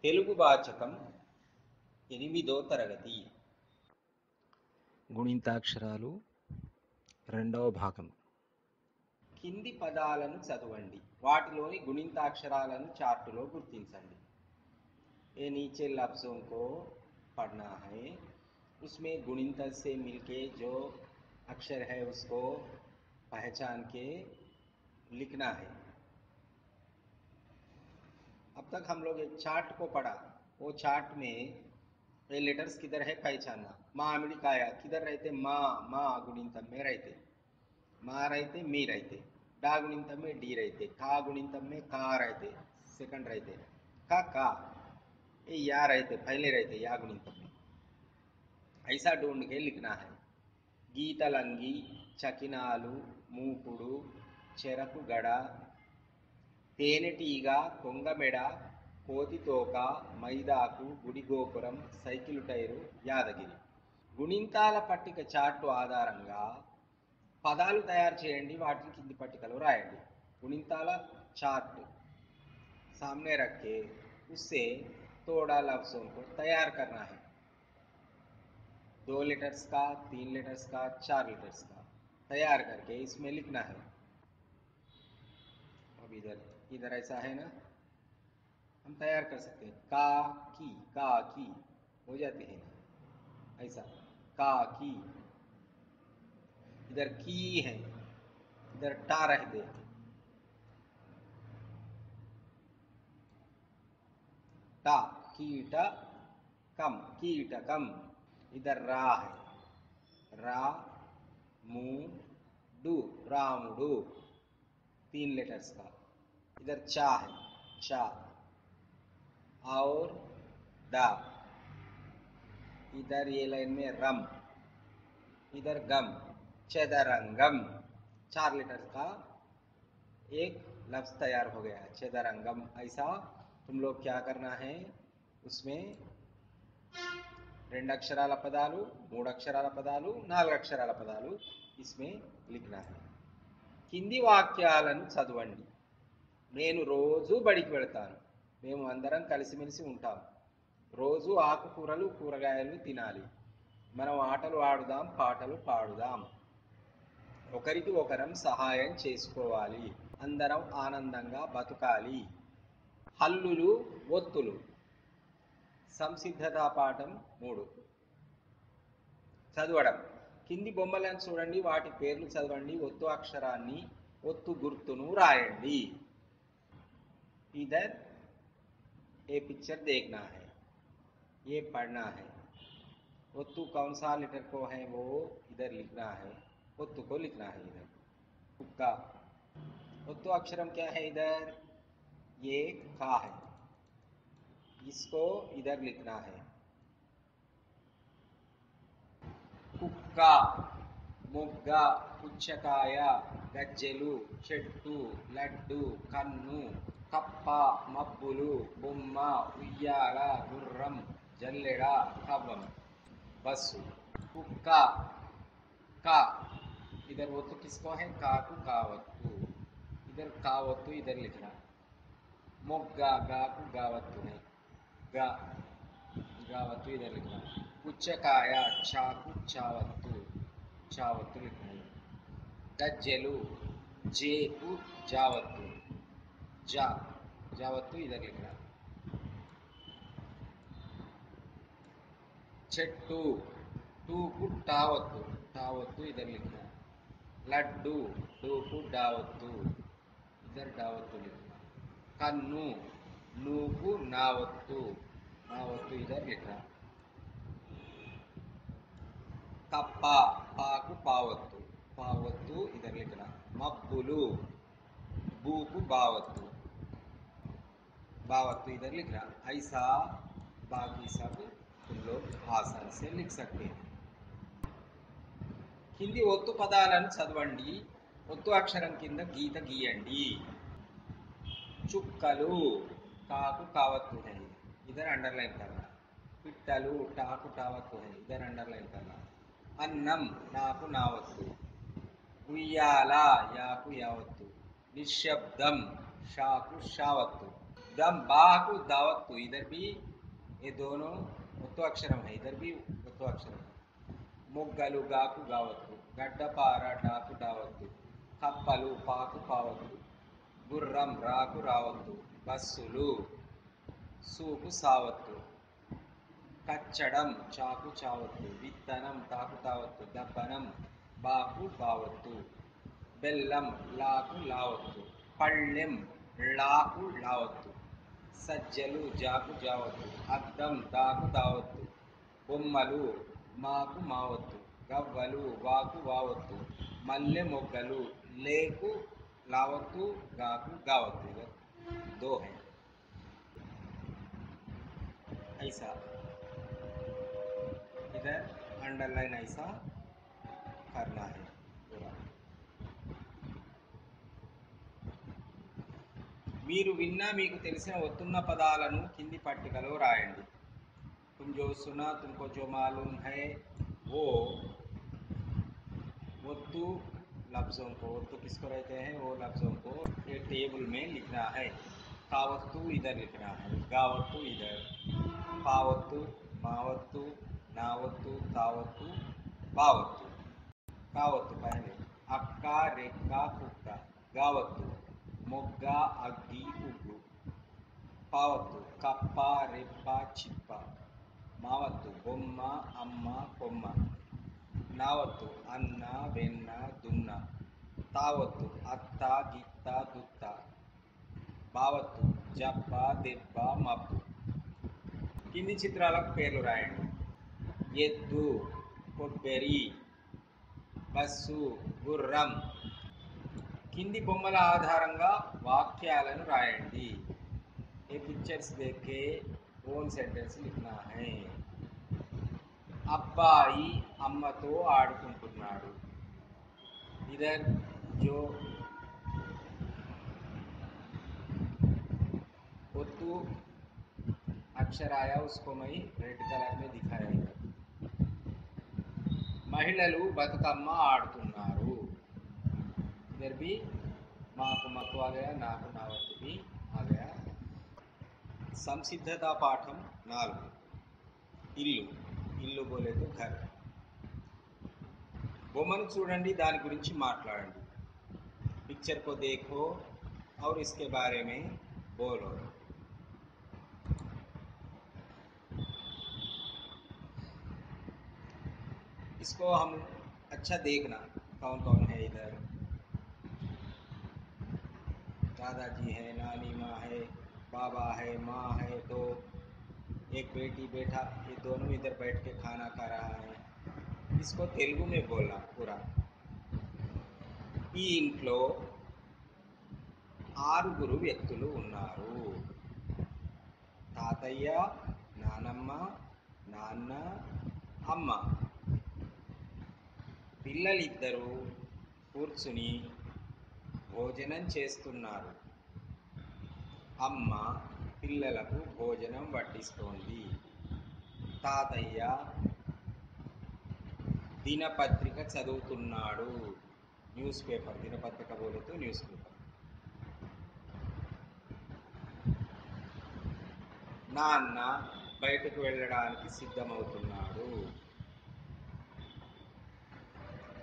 తెలుగు వాచకం ఎనిమిదో తరగతి గుణింతాక్షరాలు రెండవ భాగం. కింది పదాలను చదవండి. వాటిలోని గుణింతాక్షరాలను చార్టులో గుర్తించండి. ये नीचे लफ्ज़ों को पढ़ना है, उसमें गुणिंत से मिलके जो अक्षर है उसको पहचान के लिखना है। अब तक हम लोग एक चार्ट को पढ़ा, वो चार्ट में ये लेटर्स किधर है पहचानना। मामिड़ी काया किधर रहते, माँ गुणिंतम में रहते, माँ रहते, मी रहते, डा गुणिंतम में डी रहते, का गुणिंतम में का रहते, सेकंड रहते, का ये या रहते, पहले रहते या गुणिंतम में। ऐसा ढूंढ के लिखना है। गीतलंगी, चकिनालू, मूपुड़ू, చెరకు గడ, తేనెటీగ, కొంగమెడ, కోతితోక, మైదాకు, గుడి గోపురం, సైకిలు టైరు, యాదగిరి. గుణింతాల పట్టిక చార్టు ఆధారంగా పదాలు తయారు చేయండి, వాటిని కింది పట్టికలో రాయండి. గుణింతాల चार्ट सामने रख के उससे तोड़ा लफ्जों को तैयार करना है। 2 लेटर्स का, 3 लेटर्स का, 4 लेटर्स का तैयार करके इसमें लिखना है। अब इधर ऐसा है ना, हम तैयार कर सकते हैं। का की हो जाती है ना, ऐसा का की। इधर की है, इधर टा रहते, टा कीटकम। इधर रा है, रा मू डू, रामुडू, 3 लेटर्स का। इधर चा है, चा और डा। इधर ये लाइन में रम, इधर गम, चेदरंगम। 4 लेटर्स का एक लफ्ज तैयार हो गया, चेदरंगम। ऐसा तुम लोग क्या करना है, उसमें 2 అక్షరాల పదాలు, 3 అక్షరాల పదాలు, 4 అక్షరాల పదాలు इसमें लिखना है। కింది వాక్యాలను చదవండి. నేను రోజు బడికి వెళ్తాను, మేము అందరం కలిసిమెలిసి ఉంటాం, రోజు ఆకుకూరలు కూరగాయలు తినాలి, మనం ఆటలు ఆడుదాం, పాటలు పాడుదాం, ఒకరికి ఒకరం సహాయం చేసుకోవాలి, అందరం ఆనందంగా బతుకాలి. హల్లులు, ఒత్తులు. సంసిద్ధతా పాఠం 3. చదవడం. కింది బొమ్మలను చూడండి, వాటి పేర్లు చదవండి, ఒత్తు అక్షరాన్ని, ఒత్తు గుర్తును రాయండి. इधर ये पिक्चर देखना है, ये पढ़ना है। ओत्तु कौन सा लेटर को है वो इधर लिखना है, ओत्तु को लिखना है इधर। कुक्का, ओत्तु अक्षरम क्या है इधर, ये का है, इसको इधर लिखना है। कुक्का, మొగ్గ, పుచ్చకాయ, గజ్జెలు, చెట్టు, లడ్డు, కన్ను, కప్ప, మబ్బులు, బొమ్మ, ఉయ్యాల, గుర్రం, జల్లెడ, కవ్వం, బస్సు. కుక్క, का, इधर वो तो किसको है, काकू, कावत्तु, इधर कावत्तु इधर लिखना। मोग्गा, गाकू, गावत्तु है, गा, गावत्तु इधर लिखना। पुच्छकाया, चाकू, चावत्तु, चावत्तु लिखना है। गज्जेलू, जेकू, जावत्तु, जा, जावत्तु इधर लिखना। చెట్టు, టూకు టావత్తు, టావత్తు इधर लिखना। लड्डू, डूकू डावत्तु, इधर डावत्तु लिखना। कन्नू, नूकू नावत्तु, नावत्तु इधर लिखना। कप्पा, पाकू पावत्तु, पावत्तु इधर लिखना। मब्बुलू, बूकू बावत्तु, बावत्तु इधर लिखना। ऐसा बाकी सब तुम लोग आसानी से लिख सकते हैं। కింది ఒత్తు పదాలను చదవండి, ఒత్తు అక్షరం కింద గీత గీయండి. చుక్కలు, కాకు కావత్తు है, इधर अंडरलाइन करना। పిట్టలు, టాకు టావత్తు है, इधर अंडरलाइन करना। అన్నం, నాకు నావత్తు. ఉయ్యాల, యాకు యావత్తు. నిశ్శబ్దం, షాకు షావత్తు. दम बा को दावत, इधर भी ये दोनों ఒత్తు అక్షరం है, इधर भी ఒత్తు అక్షరం है. మొగ్గలు గాకు గావత్తు, గడ్డపార డాకు డావత్తు, కప్పలు పాకు పావత్తు, గుర్రం రాకు రావత్తు, బస్సులు సూకు సావత్తు, కచ్చడం చాకు చావత్తు, విత్తనం తాకు తావత్తు, దబ్బనం బాకు బావత్తు, బెల్లం లాకు లావత్తు, పళ్ళెం లాకు లావత్తు, సజ్జలు జాకు జావత్తు, అద్దం దాకు దావత్తు, బొమ్మలు మాకు మావత్తు, గవ్వలు వాకు వావత్తు, మల్లె మొగ్గలు లేకు लावतु गाकु गावतु. इधर दो है. ऐसा इधर अंडरलाइन ऐसा करना है पूरा. మీరు విన్నా మీకు తెలిసిన వస్తున్న పదాలను కింది పట్టికలో రాయండి. तुम जो सुना तुमको जो मालूम है वो वस्तु लफ्ज़ों को, वस्तु किसको रहते हैं वो लफ्ज़ों को ये टेबल में लिखना है. कावत्तु इधर लिखना है, गावत्तु इधर, पावत्तु मावत्तु नावत्तु तावत्तु बावत्तु. कावत्तु पहले अक्का रेक्का कुक्का, गावत्तु मोग्गा अग्गी उग्गु, पावत्तु कप्प रेप्प चिप्प, मावत्तु बोम्म अम्म कोम्म, नावत्तु अन्न వెన్న దున్న, తావత్తు అత్త గిత్త దుత్త, బావత్తు జబ్బ దెబ్బ మబ్బు. కింది చిత్రాలకు పేర్లు రాయండి. ఎద్దు, కొబ్బరి, బస్సు, గుర్రం. కింది బొమ్మల ఆధారంగా వాక్యాలను రాయండి. ఏ పిక్చర్స్ देखे ఓన్ సెంటెన్స్ लिखना है. అబ్బాయి అమ్మతో ఆడుకుంటున్నాడు. इधर जो वस्तु अक्षर आया उसको मैं रेड कलर में दिखाया. इधर మహిళలు బతుకమ్మ ఆడుతున్నారు. इधर भी మాకు మక్కు आ गया, నాకు నావత్తు भी आ गया. సంసిద్ధత పాఠం 4. ఇల్లు, ఇల్లు बोले तो घर. బొమ్మను చూడండి, దాని గురించి మాట్లాడండి. पिक्चर को देखो और इसके बारे में बोलो. इसको हम अच्छा देखना कौन कौन है. इधर दादाजी है, नानी माँ है, बाबा है, माँ है, तो एक बेटी बेटा, ये दोनों इधर बैठ के खाना खा रहा है. इसको तेलुगु में बोलना पूरा. ఈ ఇంట్లో 6 వ్యక్తులు ఉన్నారు. తాతయ్య, నానమ్మ, నాన్న, అమ్మ. పిల్లలిద్దరూ కూర్చుని భోజనం చేస్తున్నారు. అమ్మ పిల్లలకు భోజనం వడ్డిస్తోంది. తాతయ్య దినపత్రిక చదువుతున్నాడు. న్యూస్ పేపర్, దినపత్రిక बोले तो న్యూస్ పేపర్. నాన్న బయటకు వెళ్ళడానికి సిద్ధమవుతున్నాడు.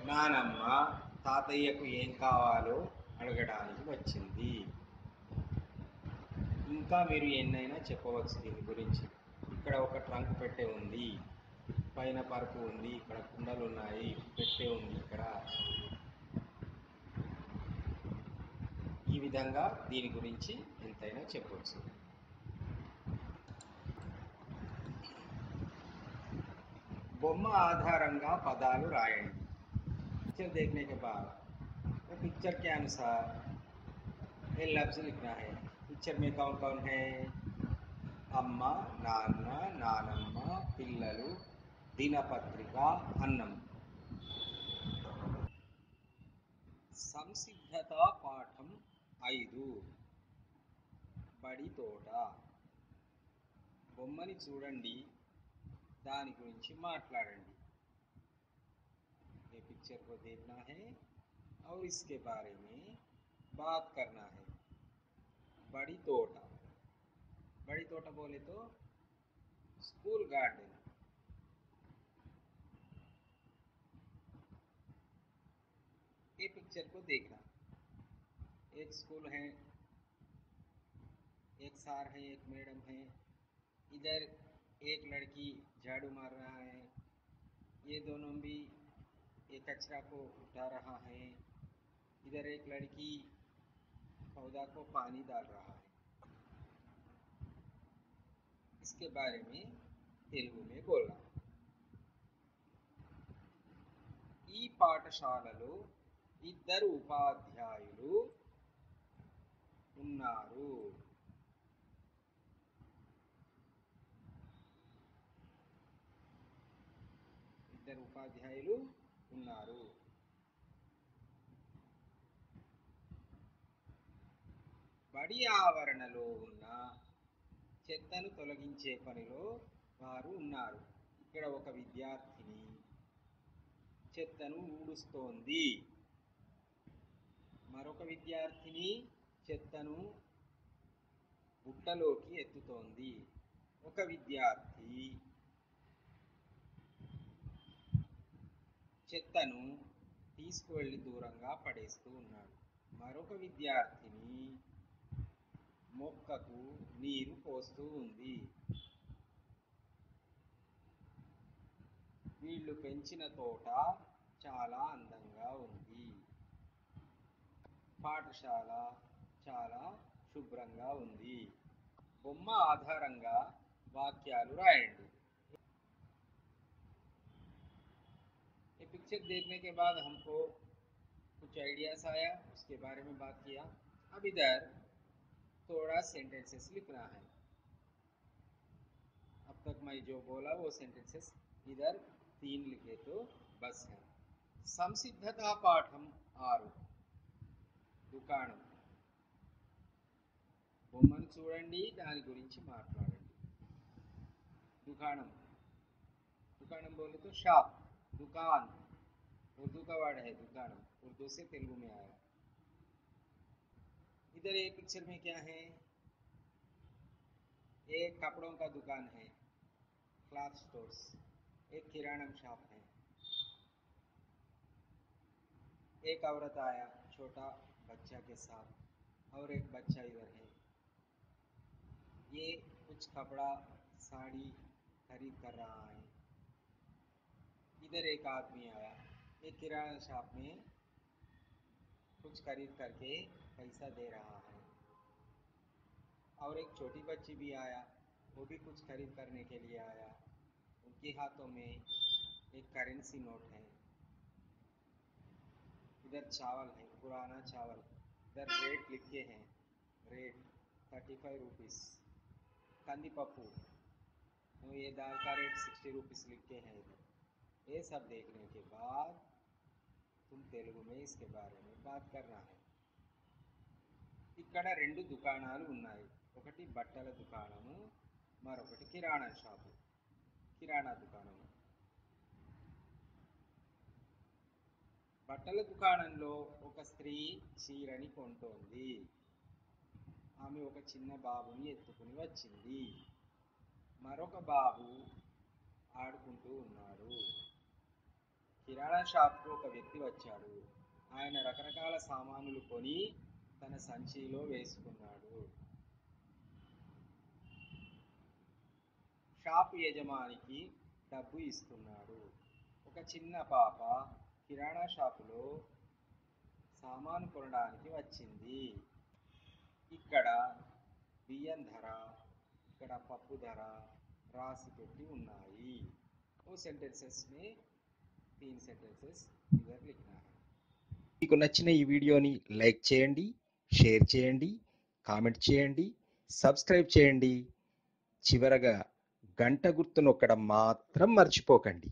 నానమ్మ తాతయ్యకు ఏం కావాలో అడగడానికి వచ్చింది. ఇంకా మీరు ఎన్నైనా చెప్పవచ్చు దీని గురించి. ఇక్కడ ఒక ట్రంక్ పెట్టె ఉంది, పైన పరుపు ఉంది, ఇక్కడ కుండలు ఉన్నాయి, పెట్టె ఉంది ఇక్కడ. ఈ విధంగా దీని గురించి ఎంతైనా చెప్పవచ్చు. బొమ్మ ఆధారంగా పదాలు రాయండి. पिक्चर देखने के बाद वो पिक्चर के अनुसार ये लफ्ज़ लिखना है. पिक्चर में कौन कौन है? అమ్మ, నాన్న, నానమ్మ, పిల్లలు, దినపత్రిక, అన్నం. సంసిద్ధత పాఠం 5. బడి తోట. బొమ్మని చూడండి, దాని గురించి మాట్లాడండి. ये पिक्चर को देखना है और इसके बारे में बात करना है. बड़ी तोटा. बड़ी तोता बोले तो स्कूल गार्डन। ये पिक्चर को देखना, एक स्कूल है, एक सर है, एक मैडम है। इधर एक लड़की झाड़ू मार रहा है, ये दोनों भी ये कचरा को उठा रहा है। इधर एक लड़की पौधा को पानी डाल रहा है। इसके बारे में तेलुगु में बोलना। ఈ పాఠశాలలో ఇద్దరు ఉపాధ్యాయులు ఉన్నారు. ఇద్దరు ఉపాధ్యాయులు ఉన్నారు. బడి ఆవరణలో ఉన్న చెత్తను తొలగించే పనిలో వారు ఉన్నారు. ఇక్కడ ఒక విద్యార్థిని చెత్తను ఊడుస్తోంది. మరొక విద్యార్థిని చెత్తను బుట్టలోకి ఎత్తుతోంది. ఒక విద్యార్థి చెత్తను తీసుకువెళ్ళి దూరంగా పడేస్తూ ఉన్నాడు. మరొక విద్యార్థిని మొక్కకు నీరు పోస్తూ ఉంది. వీళ్ళు పెంచిన తోట చాలా అందంగా ఉంది. పాఠశాల చాలా శుభ్రంగా ఉంది. బొమ్మ ఆధారంగా వాక్యాలు రాయండి. ये पिक्चर देखने के बाद हमको कुछ आइडियाज आया, उसके बारे में बात किया। अब इधर थोड़ा सेंटेंसेस लिखना है। अब तक मैं जो बोला वो सेंटेंसेस इधर 3 लिखे तो बस है। संसिद्धता पाठम 6 దుకాణం. బొమ్మను చూడండి, దాని గురించి మాట్లాడండి. दुकानम, दुकानम बोले तो शॉप, दुकान उर्दू का वर्ड है दुकानम, उर्दू से तेलुगु में आया। इधर एक पिक्चर में क्या है, एक कपड़ों का दुकान है, क्लॉथ स्टोर्स। एक किराना शॉप है। एक औरत आया छोटा बच्चा के साथ, और एक बच्चा इधर है। ये कुछ कपड़ा साड़ी खरीद कर रहा है। इधर एक आदमी आया, एक किराना शॉप में कुछ खरीद करके पैसा दे रहा है। और एक छोटी बच्ची भी आया, वो भी कुछ खरीद करने के लिए आया। उनके हाथों में एक करेंसी नोट है। इधर चावल है, पुराना चावल। इधर रेट लिखे हैं, रेट 35 रुपीज़। कंदीपप्पू, तो ये दाल का रेट 60 रुपीज़ लिखे हैं इधर। ये सब देखने के बाद तुम तेलुगु में इसके बारे में बात करना है। ఇక్కడ 2 దుకాణాలు ఉన్నాయి, ఒకటి బట్టల దుకాణము, మరొకటి కిరాణా షాపు, కిరాణా దుకాణము. బట్టల దుకాణంలో ఒక స్త్రీ చీరని కొంటోంది. ఆమె ఒక చిన్న బాబుని ఎత్తుకుని వచ్చింది. మరొక బాబు ఆడుకుంటూ ఉన్నాడు. కిరాణా షాప్కు ఒక వ్యక్తి వచ్చాడు. ఆయన రకరకాల సామానులు కొని తన సంచిలో వేసుకున్నాడు. షాప్ యజమానికి డబ్బు ఇస్తున్నాడు. ఒక చిన్న పాప కిరాణా షాపులో సామాను కొనడానికి వచ్చింది. ఇక్కడ బియ్యం ధర, ఇక్కడ పప్పు ధర రాసి పెట్టి ఉన్నాయి. ఓ సెంటెన్సెస్ మే 3 సెంటెన్సెస్ ఇधर लिखना है। మీకు నచ్చిన ఈ వీడియోని లైక్ చేయండి, షేర్ చేయండి, కామెంట్ చేయండి, సబ్స్క్రైబ్ చేయండి. చివరగా గంట గుర్తు నొక్కడం మాత్రం మర్చిపోకండి.